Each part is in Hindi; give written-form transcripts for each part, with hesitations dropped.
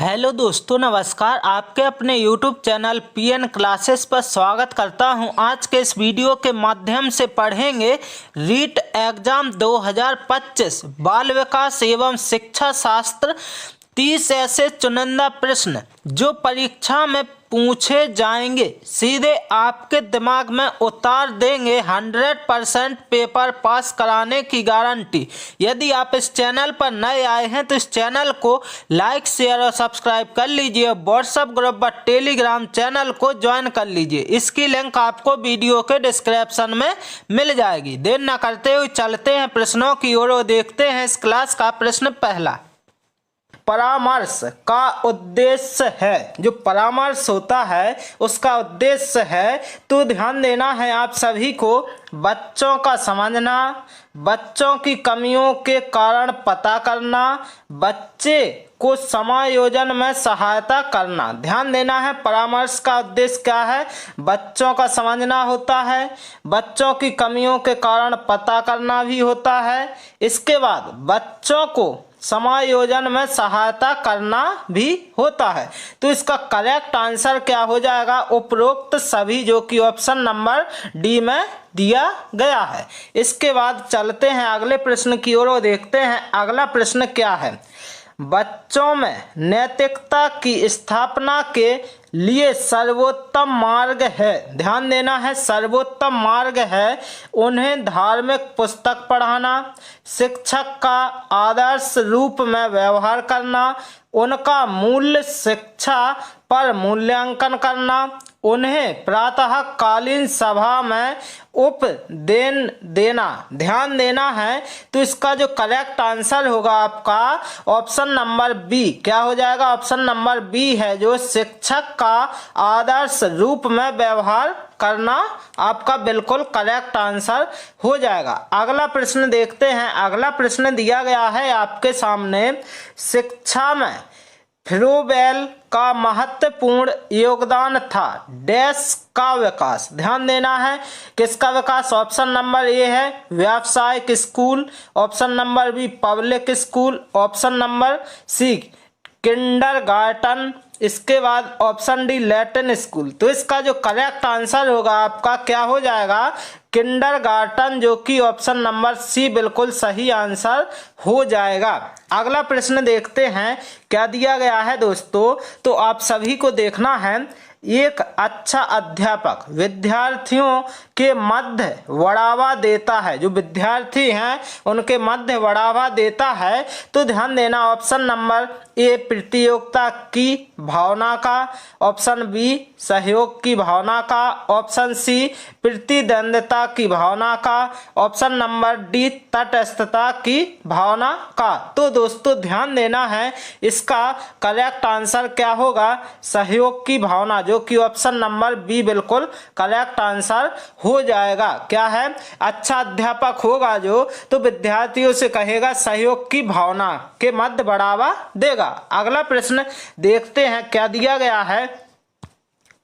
हेलो दोस्तों, नमस्कार। आपके अपने YouTube चैनल पीएन क्लासेस पर स्वागत करता हूं। आज के इस वीडियो के माध्यम से पढ़ेंगे रीट एग्जाम 2025 बाल विकास एवं शिक्षा शास्त्र 30 ऐसे चुनिंदा प्रश्न जो परीक्षा में पूछे जाएंगे, सीधे आपके दिमाग में उतार देंगे। 100% पेपर पास कराने की गारंटी। यदि आप इस चैनल पर नए आए हैं तो इस चैनल को लाइक, शेयर और सब्सक्राइब कर लीजिए। व्हाट्सएप ग्रुप व टेलीग्राम चैनल को ज्वाइन कर लीजिए। इसकी लिंक आपको वीडियो के डिस्क्रिप्शन में मिल जाएगी। देर न करते हुए चलते हैं प्रश्नों की ओर और देखते हैं इस क्लास का प्रश्न पहला। परामर्श का उद्देश्य है। जो परामर्श होता है उसका उद्देश्य है, तो ध्यान देना है आप सभी को, बच्चों का समझना, बच्चों की कमियों के कारण पता करना, बच्चे को समायोजन में सहायता करना। ध्यान देना है, परामर्श का उद्देश्य क्या है? बच्चों का समझना होता है, बच्चों की कमियों के कारण पता करना भी होता है, इसके बाद बच्चों को समायोजन में सहायता करना भी होता है। तो इसका करेक्ट आंसर क्या हो जाएगा? उपरोक्त सभी, जो कि ऑप्शन नंबर डी में दिया गया है। इसके बाद चलते हैं अगले प्रश्न की ओर और देखते हैं अगला प्रश्न क्या है। बच्चों में नैतिकता की स्थापना के लिए सर्वोत्तम मार्ग है। ध्यान देना है, सर्वोत्तम मार्ग है उन्हें धार्मिक पुस्तक पढ़ाना, शिक्षक का आदर्श रूप में व्यवहार करना, उनका मूल्य शिक्षा पर मूल्यांकन करना, उन्हें प्रातःकालीन सभा में उपदेन देना। ध्यान देना है, तो इसका जो करेक्ट आंसर होगा आपका ऑप्शन नंबर बी। क्या हो जाएगा? ऑप्शन नंबर बी है, जो शिक्षक का आदर्श रूप में व्यवहार करना आपका बिल्कुल करेक्ट आंसर हो जाएगा। अगला प्रश्न देखते हैं। अगला प्रश्न दिया गया है आपके सामने, शिक्षा में फ्रोबेल का महत्वपूर्ण योगदान था डैश का विकास। ध्यान देना है, किसका विकास? ऑप्शन नंबर ए है व्यावसायिक school, option number B public school, option number C kindergarten, इसके बाद ऑप्शन डी लैटिन स्कूल। तो इसका जो करेक्ट आंसर होगा आपका क्या हो जाएगा? किंडरगार्टन, जो कि ऑप्शन नंबर सी बिल्कुल सही आंसर हो जाएगा। अगला प्रश्न देखते हैं क्या दिया गया है दोस्तों। तो आप सभी को देखना है, एक अच्छा अध्यापक विद्यार्थियों के मध्य बढ़ावा देता है। जो विद्यार्थी हैं उनके मध्य बढ़ावा देता है। तो ध्यान देना, ऑप्शन नंबर ए प्रतियोगिता की भावना का, ऑप्शन बी सहयोग की भावना का, ऑप्शन सी प्रतिद्वंद्विता की भावना का, ऑप्शन नंबर डी तटस्थता की भावना का। तो दोस्तों ध्यान देना है, इसका करेक्ट आंसर क्या होगा? सहयोग की भावना, जो कि ऑप्शन नंबर बी बिल्कुल करेक्ट आंसर हो जाएगा। क्या है? अच्छा अध्यापक होगा जो, तो विद्यार्थियों से कहेगा सहयोग की भावना के मध्य बढ़ावा देगा। अगला प्रश्न देखते हैं क्या दिया गया है।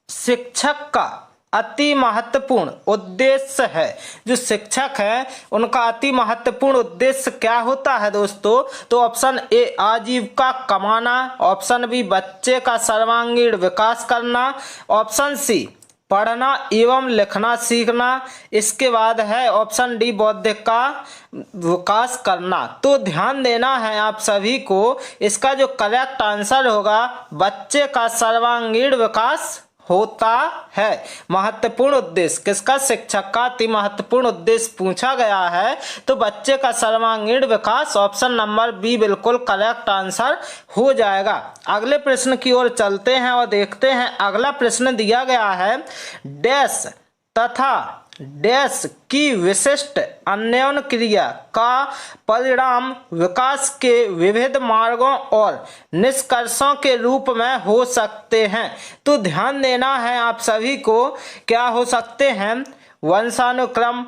शिक्षक का अति महत्वपूर्ण उद्देश्य है। जो शिक्षक है उनका अति महत्वपूर्ण उद्देश्य क्या होता है दोस्तों? तो ऑप्शन ए आजीविका कमाना, ऑप्शन बी बच्चे का सर्वांगीण विकास करना, ऑप्शन सी पढ़ना एवं लिखना सीखना, इसके बाद है ऑप्शन डी बौद्धिक का विकास करना। तो ध्यान देना है आप सभी को, इसका जो करेक्ट आंसर होगा बच्चे का सर्वांगीण विकास होता है। महत्वपूर्ण उद्देश्य किसका? शिक्षक का अति महत्वपूर्ण उद्देश्य पूछा गया है, तो बच्चे का सर्वांगीण विकास, ऑप्शन नंबर बी बिल्कुल करेक्ट आंसर हो जाएगा। अगले प्रश्न की ओर चलते हैं और देखते हैं अगला प्रश्न दिया गया है, डैश तथा डैश की विशिष्ट अन्योन्य क्रिया का परिणाम विकास के विविध मार्गों और निष्कर्षों के रूप में हो सकते हैं। तो ध्यान देना है आप सभी को, क्या हो सकते हैं? वंशानुक्रम,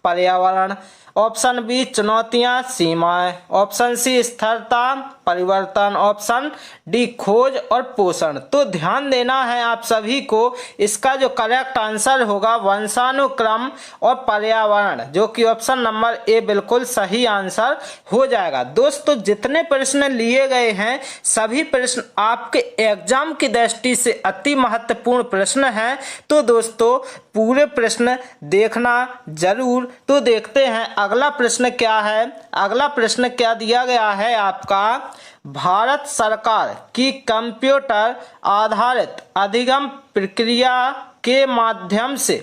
पर्यावरण, ऑप्शन बी चुनौतियां सीमाएं, ऑप्शन सी स्थिरता परिवर्तन, ऑप्शन डी खोज और पोषण। तो ध्यान देना है आप सभी को, इसका जो करेक्ट आंसर होगा वंशानुक्रम और पर्यावरण, जो कि ऑप्शन नंबर ए बिल्कुल सही आंसर हो जाएगा। दोस्तों जितने प्रश्न लिए गए हैं सभी प्रश्न आपके एग्जाम की दृष्टि से अति महत्वपूर्ण प्रश्न हैं, तो दोस्तों पूरे प्रश्न देखना जरूर। तो देखते हैं अगला प्रश्न क्या है। अगला प्रश्न क्या दिया गया है आपका, भारत सरकार की कंप्यूटर आधारित अधिगम प्रक्रिया के माध्यम से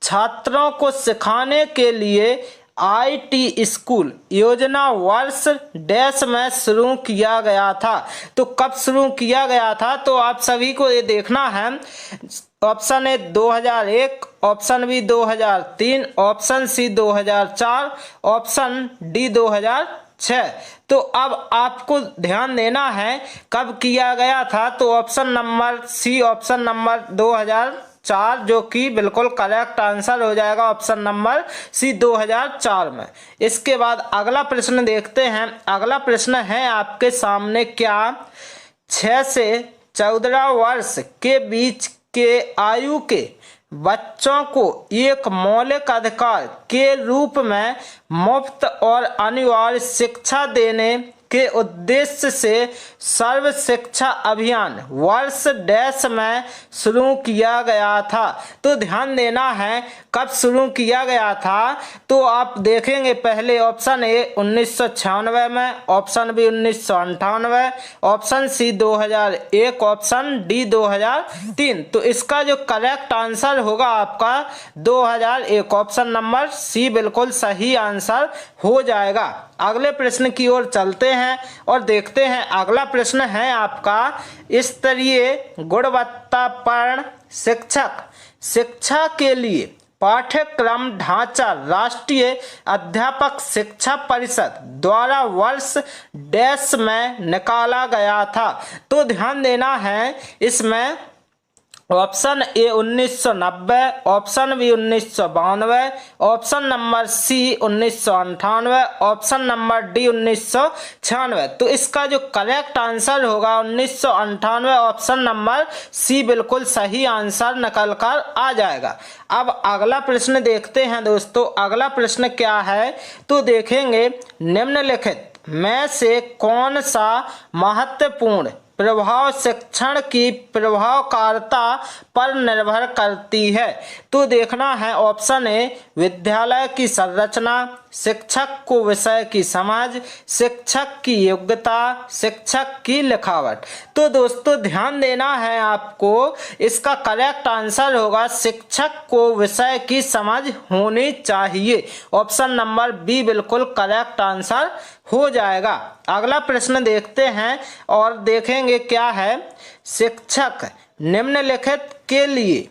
छात्रों को सिखाने के लिए IT स्कूल योजना वर्ष डैश में शुरू किया गया था। तो कब शुरू किया गया था, तो आप सभी को ये देखना है। Option A 2001, option B 2003, option C 2004, option D 2006। तो अब आपको ध्यान देना है कब किया गया था, तो option number C, option number 2004 जो कि बिल्कुल करेक्ट आंसर हो जाएगा, ऑप्शन नंबर सी 2004 में। इसके बाद अगला प्रश्न देखते हैं। अगला प्रश्न है आपके सामने, क्या 6 से 14 वर्ष के बीच के आयु के बच्चों को एक मौलिक अधिकार के रूप में मुफ्त और अनिवार्य शिक्षा देने के उद्देश्य से सर्व शिक्षा अभियान वर्ष डैश में शुरू किया गया था। तो ध्यान देना है कब शुरू किया गया था, तो आप देखेंगे पहले ऑप्शन ए 1996 में, option B 1998, option C 2001, option D 2003। तो इसका जो करेक्ट आंसर होगा आपका 2001, ऑप्शन नंबर सी बिल्कुल सही आंसर हो जाएगा। अगले प्रश्न की ओर चलते हैं और देखते हैं। अगला प्रश्न है आपका, स्तरीय गुणवत्तापूर्ण शिक्षा के लिए पाठ्यक्रम ढांचा राष्ट्रीय अध्यापक शिक्षा परिषद द्वारा वर्ष डैश में निकाला गया था। तो ध्यान देना है इसमें option A 1990, option B 1992, option number C 1998, option number D 1996। तो इसका जो करेक्ट आंसर होगा 1998, ऑप्शन नंबर सी बिल्कुल सही आंसर निकल कर आ जाएगा। अब अगला प्रश्न देखते हैं दोस्तों। अगला प्रश्न क्या है, तो देखेंगे निम्नलिखित में से कौन सा महत्वपूर्ण प्रभाव शिक्षण की प्रभावकारिता पर निर्भर करती है। तो देखना है ऑप्शन ए विद्यालय की संरचना, शिक्षक को विषय की समझ, शिक्षक की योग्यता, शिक्षक की लिखावट। तो दोस्तों ध्यान देना है आपको, इसका करेक्ट आंसर होगा शिक्षक को विषय की समझ होनी चाहिए, ऑप्शन नंबर बी बिल्कुल करेक्ट आंसर हो जाएगा। अगला प्रश्न देखते हैं और देखेंगे क्या है, शिक्षक निम्नलिखित के लिए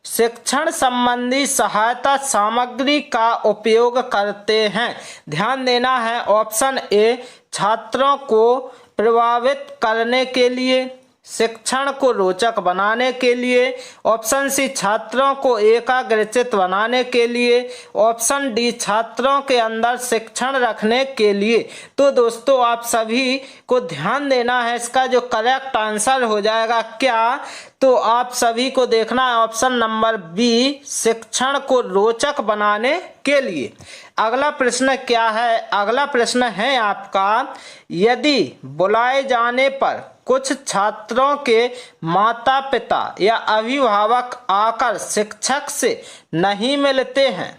शिक्षण संबंधी सहायता सामग्री का उपयोग करते हैं। ध्यान देना है ऑप्शन ए छात्रों को प्रभावित करने के लिए, शिक्षण को रोचक बनाने के लिए, ऑप्शन सी छात्रों को एकाग्रचित बनाने के लिए, ऑप्शन डी छात्रों के अंदर शिक्षण रखने के लिए। तो दोस्तों आप सभी को ध्यान देना है, इसका जो करेक्ट आंसर हो जाएगा क्या, तो आप सभी को देखना है ऑप्शन नंबर बी शिक्षण को रोचक बनाने के लिए। अगला प्रश्न क्या है, अगला प्रश्न है आपका, यदि बुलाए जाने पर कुछ छात्रों के माता पिता या अभिभावक आकर शिक्षक से नहीं मिलते हैं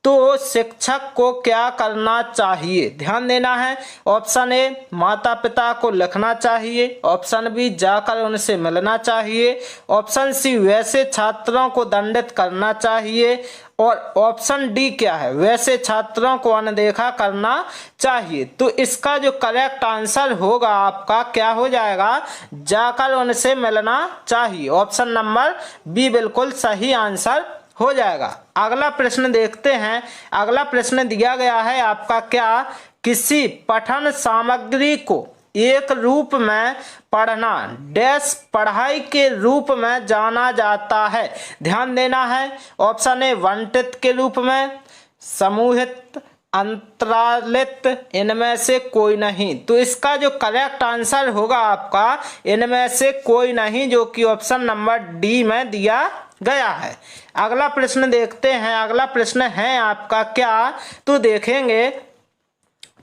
तो शिक्षक को क्या करना चाहिए। ध्यान देना है ऑप्शन ए माता पिता को लिखना चाहिए, ऑप्शन बी जाकर उनसे मिलना चाहिए, ऑप्शन सी वैसे छात्रों को दंडित करना चाहिए, और ऑप्शन डी क्या है, वैसे छात्रों को अनदेखा करना चाहिए। तो इसका जो करेक्ट आंसर होगा आपका क्या हो जाएगा, जाकर उनसे मिलना चाहिए, ऑप्शन नंबर बी बिल्कुल सही आंसर हो जाएगा। अगला प्रश्न देखते हैं। अगला प्रश्न दिया गया है आपका, क्या किसी पठन सामग्री को एक रूप में पढ़ना डैश पढ़ाई के रूप में जाना जाता है। ध्यान देना है ऑप्शन ए वंटित के रूप में, समूहित, अंतरालित, इनमें से कोई नहीं। तो इसका जो करेक्ट आंसर होगा आपका इनमें से कोई नहीं, जो कि ऑप्शन नंबर डी में दिया गया है। अगला प्रश्न देखते हैं। अगला प्रश्न है आपका क्या, तो देखेंगे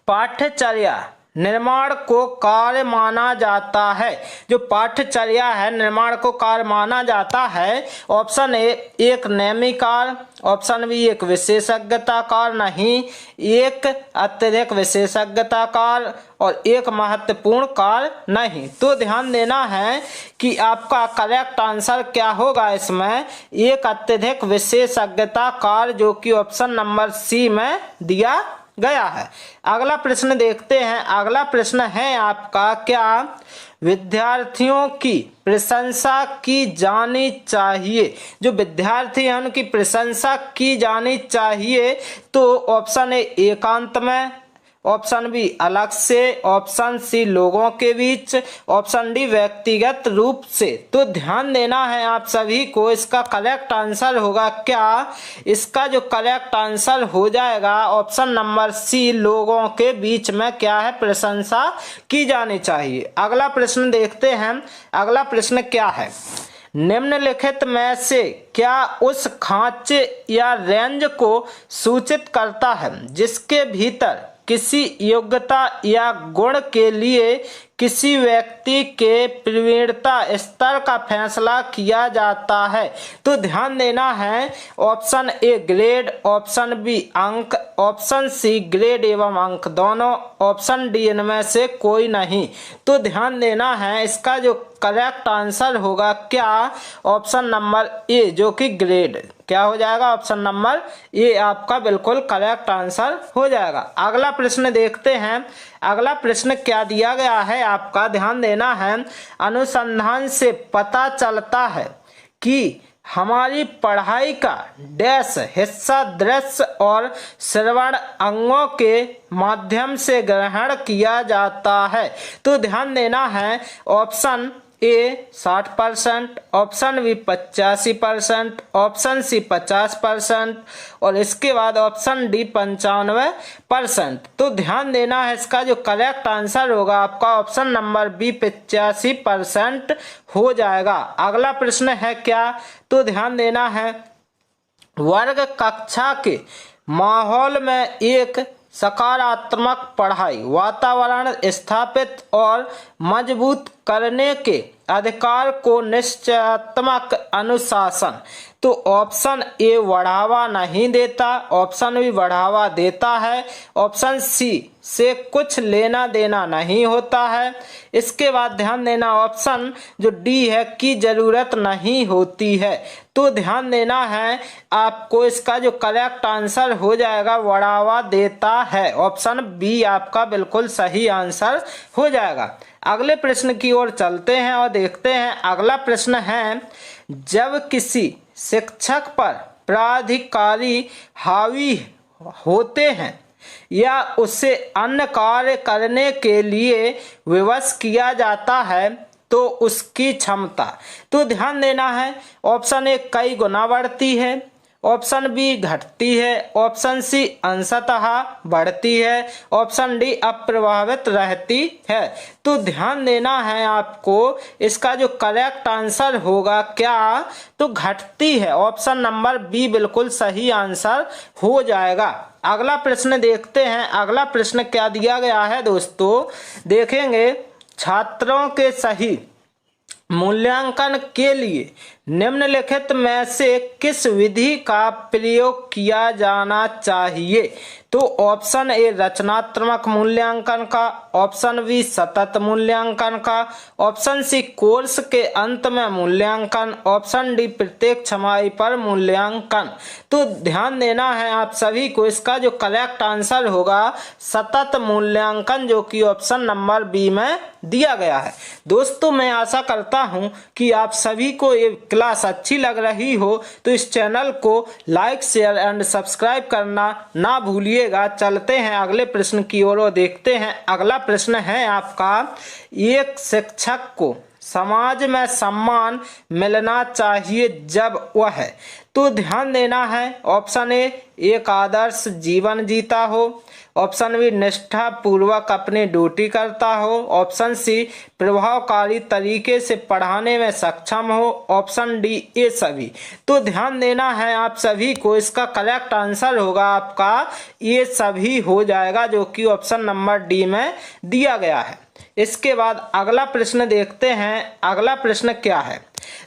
पाठ्यचर्या निर्माण को कार्य माना जाता है। जो पाठ्यचर्या है निर्माण को कार्य माना जाता है। ऑप्शन ए एक नेमिकार, ऑप्शन बी एक विशेषज्ञता कार्य नहीं, एक अत्यधिक विशेषज्ञता कार्य और एक महत्वपूर्ण कार्य नहीं। तो ध्यान देना है कि आपका करेक्ट आंसर क्या होगा इसमें, एक अत्यधिक विशेषज्ञता कार्य, जो कि ऑप्शन नंबर सी में दिया गया है। अगला प्रश्न देखते हैं। अगला प्रश्न है आपका क्या, विद्यार्थियों की प्रशंसा की जानी चाहिए। जो विद्यार्थी हैं उनकी प्रशंसा की जानी चाहिए। तो ऑप्शन ए एकांत में, ऑप्शन बी अलग से, ऑप्शन सी लोगों के बीच, ऑप्शन डी व्यक्तिगत रूप से। तो ध्यान देना है आप सभी को, इसका करेक्ट आंसर होगा क्या, इसका जो करेक्ट आंसर हो जाएगा ऑप्शन नंबर सी लोगों के बीच में क्या है, प्रशंसा की जानी चाहिए। अगला प्रश्न देखते हैं। अगला प्रश्न क्या है, निम्नलिखित में से क्या उस खांचे या रेंज को सूचित करता है जिसके भीतर किसी योग्यता या गुण के लिए किसी व्यक्ति के प्रवीणता स्तर का फैसला किया जाता है। तो ध्यान देना है, option A grade, option B अंक, ऑप्शन सी ग्रेड एवं अंक दोनों, ऑप्शन डी इनमें से कोई नहीं। तो ध्यान देना है, इसका जो करेक्ट आंसर होगा क्या, ऑप्शन नंबर ए जो कि ग्रेड। क्या हो जाएगा, ऑप्शन नंबर ए आपका बिल्कुल करेक्ट आंसर हो जाएगा। अगला प्रश्न देखते हैं। अगला प्रश्न क्या दिया गया है आपका, ध्यान देना है, अनुसंधान से पता चलता है कि हमारी पढ़ाई का डैश हिस्सा दृश्य और श्रवण अंगों के माध्यम से ग्रहण किया जाता है। तो ध्यान देना है, option A 60%, option B 85%, option C 50% और इसके बाद ऑप्शन डी 95%। तो ध्यान देना है, इसका जो करेक्ट आंसर होगा आपका ऑप्शन नंबर बी 85% हो जाएगा। अगला प्रश्न है क्या, तो ध्यान देना है, वर्ग कक्षा के माहौल में एक सकारात्मक पढ़ाई वातावरण स्थापित और मजबूत करने के अधिकार को निश्चयात्मक अनुशासन। तो ऑप्शन ए बढ़ावा नहीं देता, ऑप्शन बी बढ़ावा देता है, ऑप्शन सी से कुछ लेना देना नहीं होता है। इसके बाद ध्यान देना, ऑप्शन जो डी है की जरूरत नहीं होती है। तो ध्यान देना है आपको, इसका जो करेक्ट आंसर हो जाएगा बढ़ावा देता है, ऑप्शन बी आपका बिल्कुल सही आंसर हो जाएगा। अगले प्रश्न की ओर चलते हैं और देखते हैं। अगला प्रश्न है, जब किसी शिक्षक पर प्राधिकारी हावी होते हैं या उसे अन्य कार्य करने के लिए विवश किया जाता है तो उसकी क्षमता। तो ध्यान देना है, ऑप्शन ए कई गुना बढ़ती है, ऑप्शन बी घटती है, ऑप्शन सी अंशतः बढ़ती है, ऑप्शन डी अप्रभावित रहती है। तो ध्यान देना है आपको, इसका जो करेक्ट आंसर होगा क्या, तो घटती है, ऑप्शन नंबर बी बिल्कुल सही आंसर हो जाएगा। अगला प्रश्न देखते हैं। अगला प्रश्न क्या दिया गया है दोस्तों, देखेंगे, छात्रों के सही मूल्यांकन के लिए निम्नलिखित में से किस विधि का प्रयोग किया जाना चाहिए। तो ऑप्शन ए रचनात्मक मूल्यांकन का, ऑप्शन बी सतत मूल्यांकन का, ऑप्शन सी कोर्स के अंत में मूल्यांकन, ऑप्शन डी प्रत्येक छमाही पर मूल्यांकन। तो ध्यान देना है आप सभी को, इसका जो करेक्ट आंसर होगा सतत मूल्यांकन, जो कि ऑप्शन नंबर बी में दिया गया है। दोस्तों मैं आशा करता हूं कि आप सभी को ये क्लास अच्छी लग रही हो, तो इस चैनल को लाइक शेयर एंड सब्सक्राइब करना ना भूलिएगा। चलते हैं अगले प्रश्न की ओर और देखते हैं। अगला प्रश्न है आपका, एक शिक्षक को समाज में सम्मान मिलना चाहिए जब वह, तो ध्यान देना है ऑप्शन ए एक आदर्श जीवन जीता हो, ऑप्शन बी निष्ठा पूर्वक अपनी ड्यूटी करता हो, ऑप्शन सी प्रभावकारी तरीके से पढ़ाने में सक्षम हो, ऑप्शन डी ये सभी। तो ध्यान देना है आप सभी को, इसका करेक्ट आंसर होगा आपका ये सभी हो जाएगा, जो कि ऑप्शन नंबर डी में दिया गया है। इसके बाद अगला प्रश्न देखते हैं। अगला प्रश्न क्या है,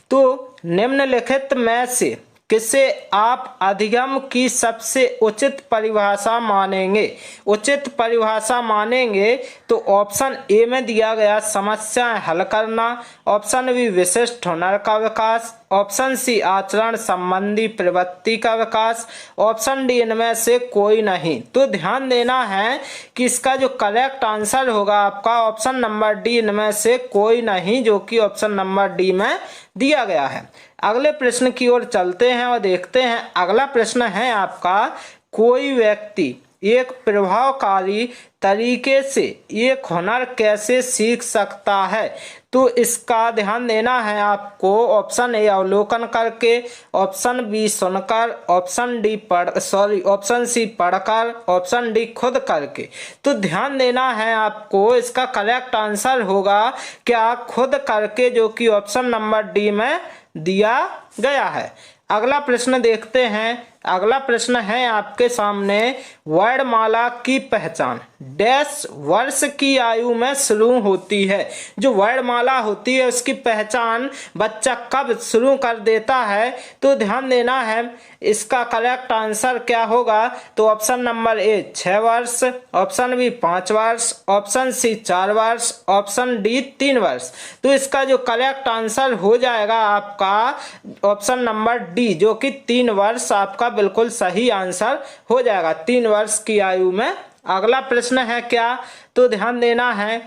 तो निम्नलिखित में से किसे आप अधिगम की सबसे उचित परिभाषा मानेंगे? उचित परिभाषा मानेंगे तो ऑप्शन ए में दिया गया समस्याएं हल करना, ऑप्शन बी विशिष्ट हुनर का विकास, ऑप्शन सी आचरण संबंधी प्रवृत्ति का विकास, ऑप्शन डी इनमें से कोई नहीं। तो ध्यान देना है कि इसका जो करेक्ट आंसर होगा आपका ऑप्शन नंबर डी इनमें से कोई नहीं, जो कि ऑप्शन नंबर डी में दिया गया है। अगले प्रश्न की ओर चलते हैं और देखते हैं। अगला प्रश्न है आपका, कोई व्यक्ति एक प्रभावकारी तरीके से एक हुनर कैसे सीख सकता है? तो इसका ध्यान देना है आपको, ऑप्शन ए अवलोकन करके, ऑप्शन बी सुनकर, ऑप्शन सी पढ़कर, ऑप्शन डी खुद करके। तो ध्यान देना है आपको, इसका करेक्ट आंसर होगा क्या खुद करके, जो कि ऑप्शन नंबर डी में दिया गया है। अगला प्रश्न देखते हैं। अगला प्रश्न है आपके सामने, वर्णमाला की पहचान डैश वर्ष की आयु में शुरू होती है? जो वर्णमाला होती है उसकी पहचान बच्चा कब शुरू कर देता है? तो ध्यान देना है इसका करेक्ट आंसर क्या होगा, तो ऑप्शन नंबर ए 6 वर्ष, ऑप्शन बी 5 वर्ष, ऑप्शन सी 4 वर्ष, ऑप्शन डी 3 वर्ष। तो इसका जो करेक्ट आंसर हो जाएगा आपका ऑप्शन नंबर डी, जो कि 3 वर्ष आपका बिल्कुल सही आंसर हो जाएगा, 3 वर्ष की आयु में। अगला प्रश्न है क्या, तो ध्यान देना है।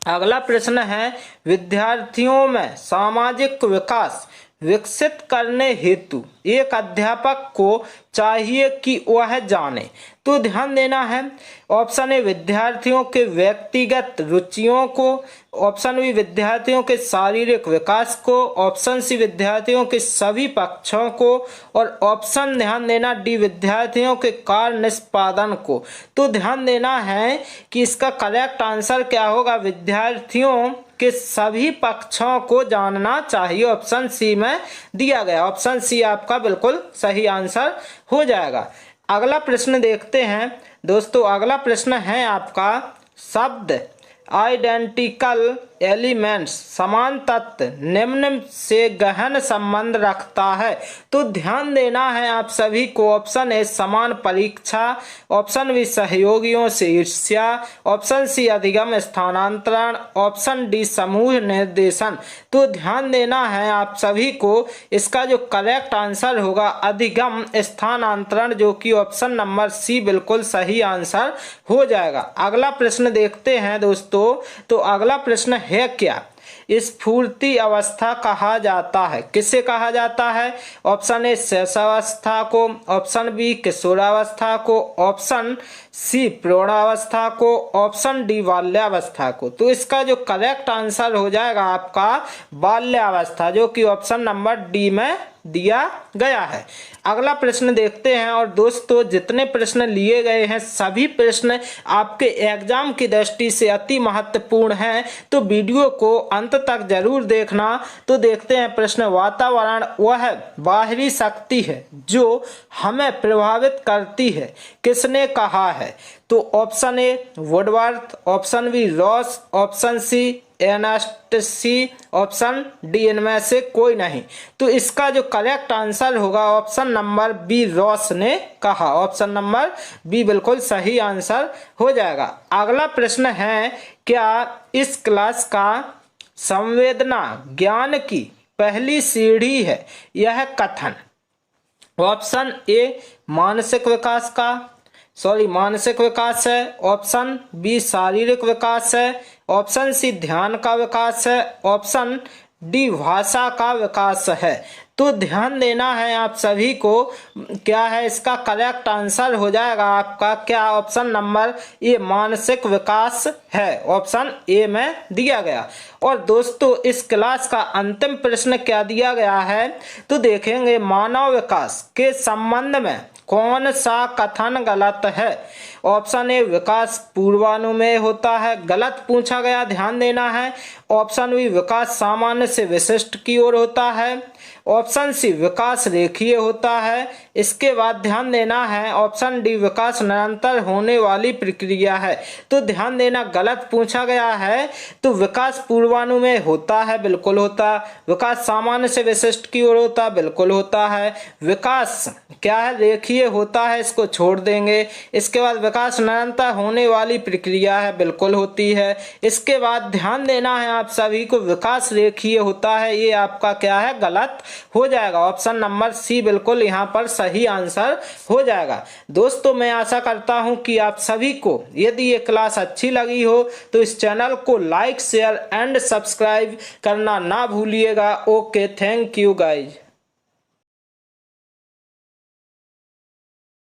अगला प्रश्न है, विद्यार्थियों में सामाजिक विकास विकसित करने हेतु एक अध्यापक को चाहिए कि वह जाने। तो ध्यान देना है, ऑप्शन ए विद्यार्थियों के व्यक्तिगत रुचियों को, ऑप्शन बी विद्यार्थियों के शारीरिक विकास को, ऑप्शन सी विद्यार्थियों के सभी पक्षों को, और ऑप्शन ध्यान देना डी विद्यार्थियों के कार्य निष्पादन को। तो ध्यान देना है कि इसका करेक्ट आंसर क्या होगा, विद्यार्थियों के सभी पक्षों को जानना चाहिए, ऑप्शन सी में दिया गया। ऑप्शन सी आपका बिल्कुल सही आंसर हो जाएगा। अगला प्रश्न देखते हैं दोस्तों। अगला प्रश्न है आपका, शब्द आइडेंटिकल एलिमेंट्स समान तत्व निम्न से गहन संबंध रखता है। तो ध्यान देना है आप सभी को, ऑप्शन ए समान परीक्षा, ऑप्शन बी सहयोगियों से ईर्ष्या, ऑप्शन सी अधिगम स्थानांतरण, ऑप्शन डी समूह निर्देशन। तो ध्यान देना है आप सभी को, इसका जो करेक्ट आंसर होगा अधिगम स्थानांतरण, जो कि ऑप्शन नंबर सी बिल्कुल सही आंसर हो जाएगा। अगला प्रश्न देखते हैं दोस्तों। तो अगला प्रश्न है क्या, स्फूर्ति अवस्था कहा जाता है? किसे कहा जाता है? ऑप्शन ए शैशवावस्था को, ऑप्शन बी किशोरावस्था को, ऑप्शन सी प्रौढ़ावस्था को, ऑप्शन डी बाल्यावस्था को। तो इसका जो करेक्ट आंसर हो जाएगा आपका बाल्यावस्था, जो कि ऑप्शन नंबर डी में दिया गया है। अगला प्रश्न देखते हैं। और दोस्तों जितने प्रश्न लिए गए हैं सभी प्रश्न आपके एग्जाम की दृष्टि से अति महत्वपूर्ण हैं, तो वीडियो को अंत तक जरूर देखना। तो देखते हैं प्रश्न, वातावरण वह बाहरी शक्ति है जो हमें प्रभावित करती है, किसने कहा है? तो option A Woodworth, option B Ross, option C Anastasi, option D इनमें से कोई नहीं। तो इसका जो करेक्ट आंसर होगा ऑप्शन नंबर बी रॉस ने कहा, ऑप्शन नंबर बी बिल्कुल सही आंसर हो जाएगा। अगला प्रश्न है, क्या इस क्लास का संवेदना ज्ञान की पहली सीढ़ी है? यह कथन ऑप्शन ए मानसिक विकास है, ऑप्शन बी शारीरिक विकास है, ऑप्शन सी ध्यान का विकास है, ऑप्शन डी भाषा का विकास है। तो ध्यान देना है आप सभी को। क्या है इसका करेक्ट आंसर हो जाएगा आपका क्या? ऑप्शन नंबर ए मानसिक विकास है, ऑप्शन ए में दिया गया। और दोस्तों इस क्लास का अंतिम प्रश्न क्या दिया गया है तो देखेंगे, मानव विकास के संबंध में कौन सा कथन गलत है? ऑप्शन ए विकास पूर्वानुमेय होता है, गलत पूछा गया, ध्यान देना है। ऑप्शन बी विकास सामान्य से विशिष्ट की ओर होता है। ऑप्शन सी विकास रेखीय होता है। इसके बाद ध्यान देना है ऑप्शन डी विकास निरंतर होने वाली प्रक्रिया है। तो ध्यान देना गलत पूछा गया है। तो विकास पूर्वानुमेय होता है, बिल्कुल होता। विकास सामान्य से विशिष्ट की ओर होता, बिल्कुल होता है। विकास क्या है रेखीय होता है, इसको छोड़ देंगे। इसके बाद विकास निरंतर होने वाली प्रक्रिया है, बिल्कुल होती है। इसके बाद ध्यान देना है आप सभी को विकास रेखीय होता है, ये आपका क्या है गलत हो जाएगा। ऑप्शन नंबर सी बिल्कुल यहाँ पर सही आंसर हो जाएगा। दोस्तों मैं आशा करता हूँ कि आप सभी को यदि ये क्लास अच्छी लगी हो तो इस चैनल को लाइक शेयर एंड सब्सक्राइब करना ना भूलिएगा। Okay, thank you guys.